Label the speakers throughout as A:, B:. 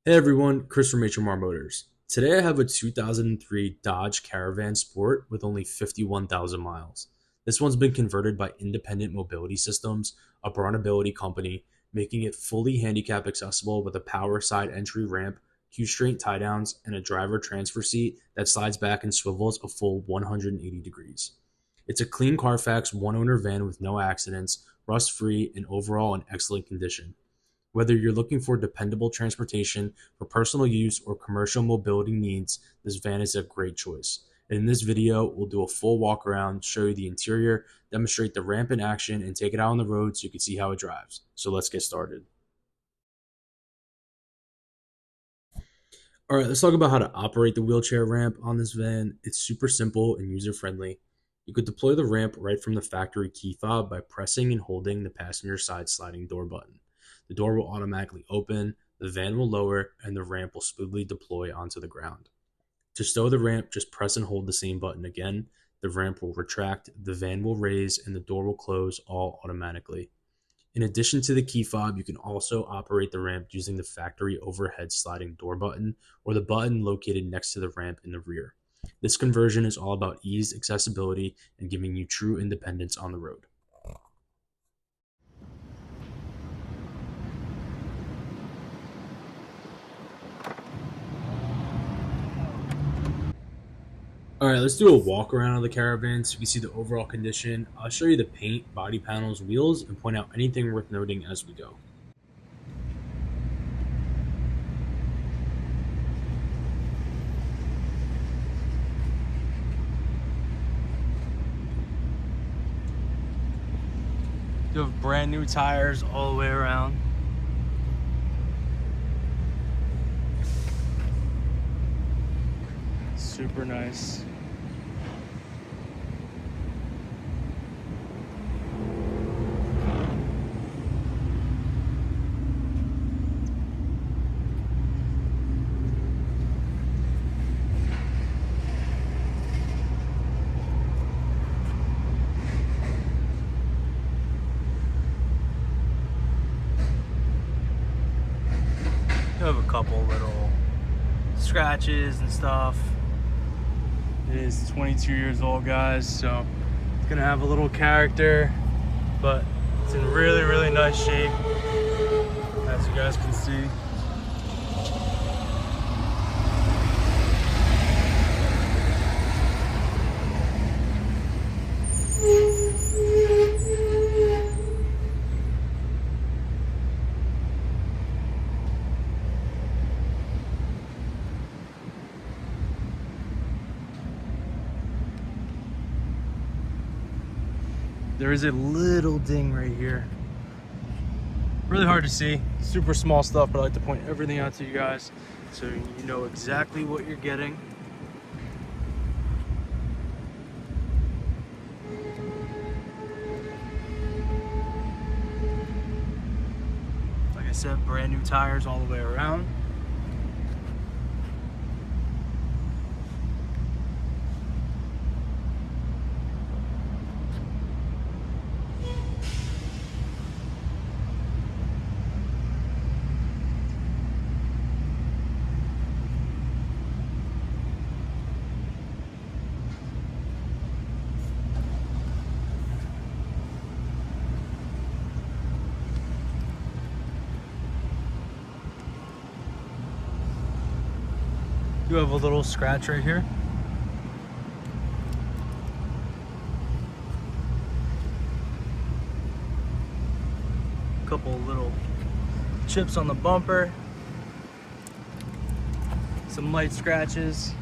A: Hey everyone, Chris from HMR Motors. Today I have a 2003 Dodge Caravan Sport with only 51,000 miles. This one's been converted by Independent Mobility Systems, a Braun-Ability company, making it fully handicap accessible with a power side entry ramp, Q-Straint tie downs, and a driver transfer seat that slides back and swivels a full 180 degrees. It's a clean Carfax one owner van with no accidents, rust free, and overall in excellent condition. Whether you're looking for dependable transportation for personal use or commercial mobility needs, this van is a great choice. And in this video, we'll do a full walk around, show you the interior, demonstrate the ramp in action, and take it out on the road so you can see how it drives. So let's get started. All right, let's talk about how to operate the wheelchair ramp on this van. It's super simple and user-friendly. You could deploy the ramp right from the factory key fob by pressing and holding the passenger side sliding door button. The door will automatically open, the van will lower, and the ramp will smoothly deploy onto the ground. To stow the ramp, just press and hold the same button again. The ramp will retract, the van will raise, and the door will close all automatically. In addition to the key fob, you can also operate the ramp using the factory overhead sliding door button or the button located next to the ramp in the rear. This conversion is all about ease, accessibility, and giving you true independence on the road. All right, let's do a walk around of the Caravan so you can see the overall condition. I'll show you the paint, body panels, wheels, and point out anything worth noting as we go.
B: You have brand new tires all the way around. Super nice. You have a couple little scratches and stuff. It is 22 years old, guys, so it's gonna have a little character, but it's in really, really nice shape, as you guys can see. There is a little ding right here. Really hard to see. Super small stuff, but I like to point everything out to you guys so you know exactly what you're getting. Like I said, brand new tires all the way around. You have a little scratch right here. A couple little chips on the bumper. Some light scratches.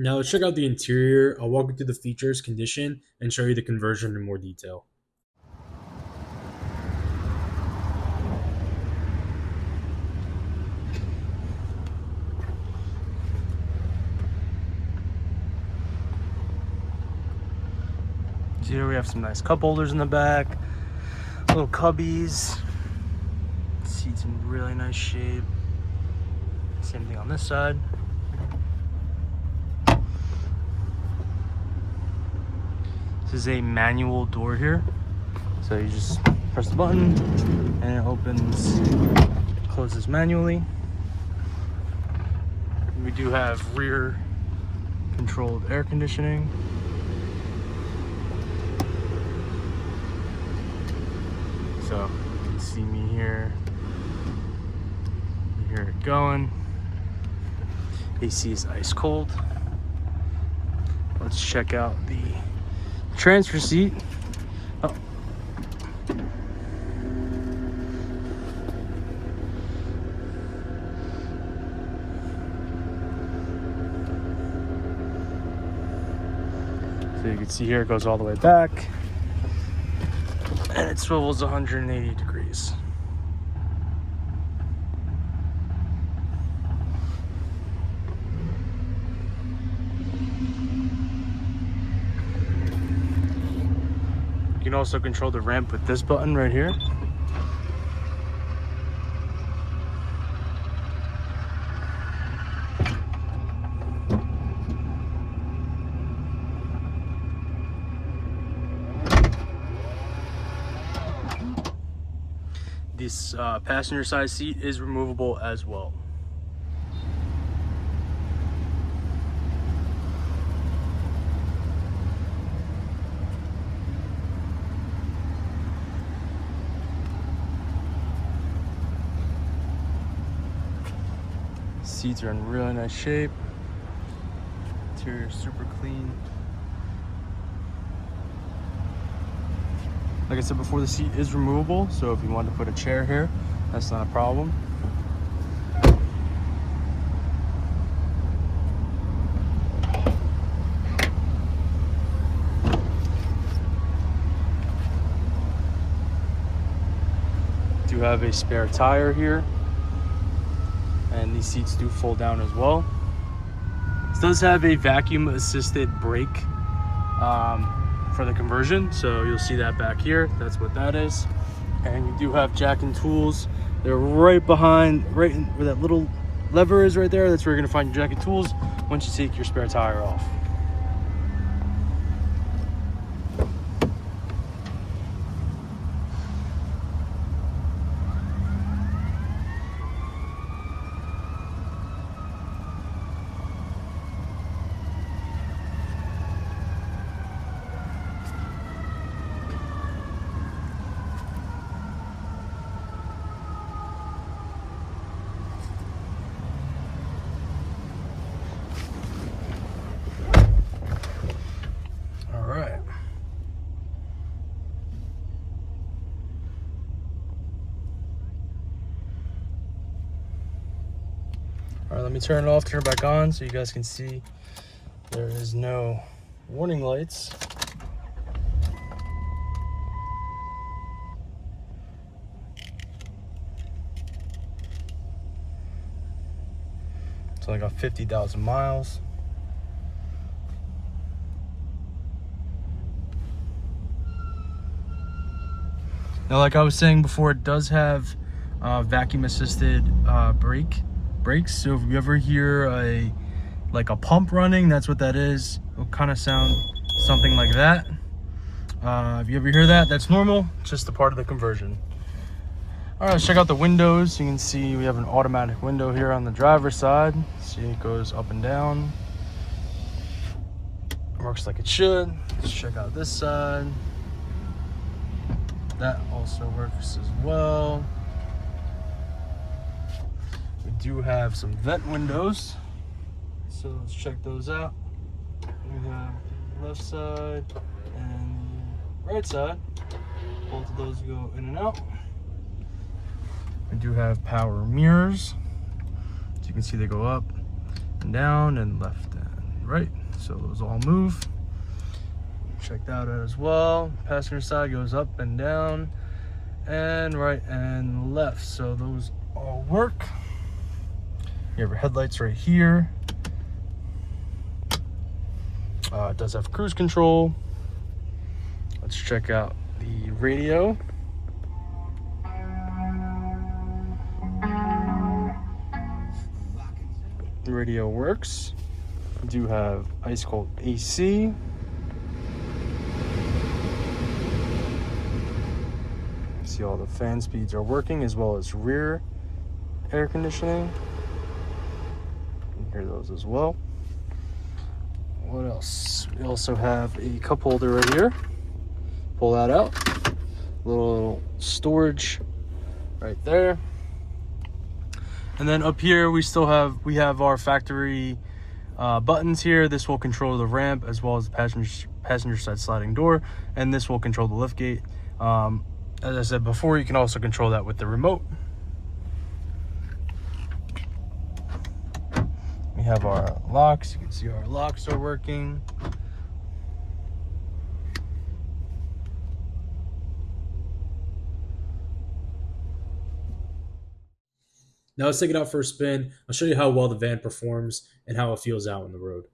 A: Now let's check out the interior. I'll walk you through the features, condition, and show you the conversion in more detail.
B: So here we have some nice cup holders in the back, little cubbies, seats in really nice shape. Same thing on this side. This is a manual door here. So you just press the button and it opens, closes manually. We do have rear controlled air conditioning. So you can see me here. You hear it going. AC is ice cold. Let's check out the transfer seat. Oh. So you can see here it goes all the way back and it swivels 180 degrees. You can also control the ramp with this button right here. This passenger side seat is removable as well. Seats are in really nice shape. Interior is super clean. Like I said before, the seat is removable, so if you want to put a chair here, that's not a problem. Do have a spare tire here, and these seats do fold down as well. This does have a vacuum assisted brake for the conversion, so you'll see that back here. That's what that is. And you do have jack and tools. They're right behind, right in where that little lever is right there. That's where you're gonna find your jack and tools once you take your spare tire off. All right, let me turn it off, turn it back on so you guys can see there is no warning lights. So I got 50,000 miles. Now, like I was saying before, it does have vacuum assisted brakes. So if you ever hear a pump running, that's what that is. It'll kind of sound something like that. If you ever hear that, that's normal, just a part of the conversion. All right, let's check out the windows. You can see we have an automatic window here on the driver's side. See, it goes up and down. Works like it should. Let's check out this side. That also works as well. We do have some vent windows, so let's check those out. We have the left side and the right side. Both of those go in and out. We do have power mirrors, so you can see they go up and down and left and right. So those all move. Check that out as well. Passenger side goes up and down and right and left. So those all work. You have your headlights right here. It does have cruise control. Let's check out the radio. The radio works. We do have ice cold AC. See all the fan speeds are working, as well as rear air conditioning. You can hear those as well. What else? We also have a cup holder right here. Pull that out. Little storage right there. And then up here we have our factory buttons here. This will control the ramp as well as the passenger side sliding door, and this will control the liftgate. As I said before, you can also control that with the remote. We have our locks. You can see our locks are working.
A: Now let's take it out for a spin. I'll show you how well the van performs and how it feels out on the road.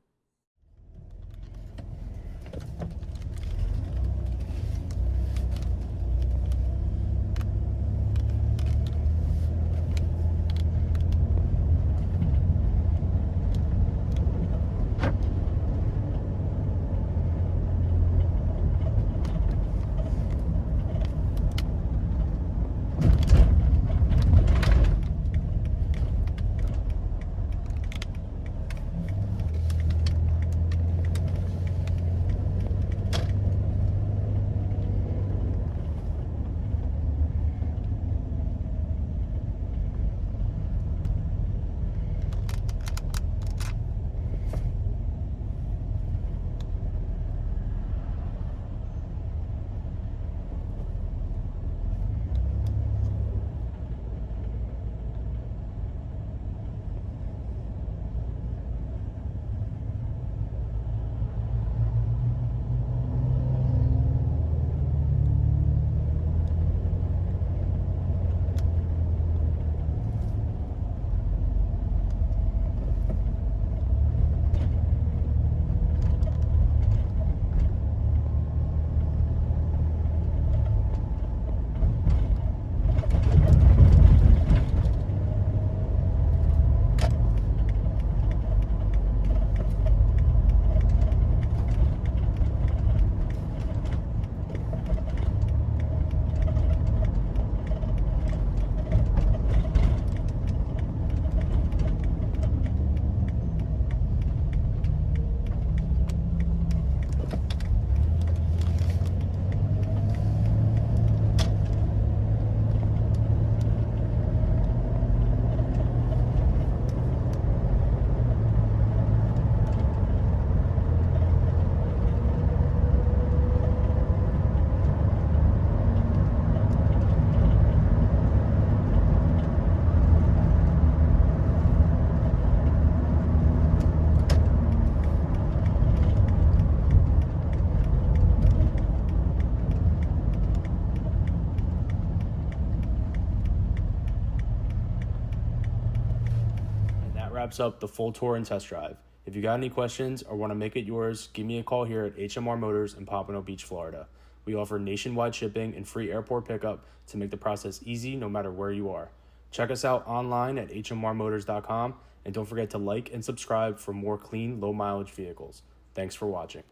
A: Wraps up the full tour and test drive. If you got any questions or want to make it yours, give me a call here at HMR Motors in Pompano Beach, Florida. We offer nationwide shipping and free airport pickup to make the process easy no matter where you are. Check us out online at hmrmotors.com, and don't forget to like and subscribe for more clean, low mileage vehicles. Thanks for watching.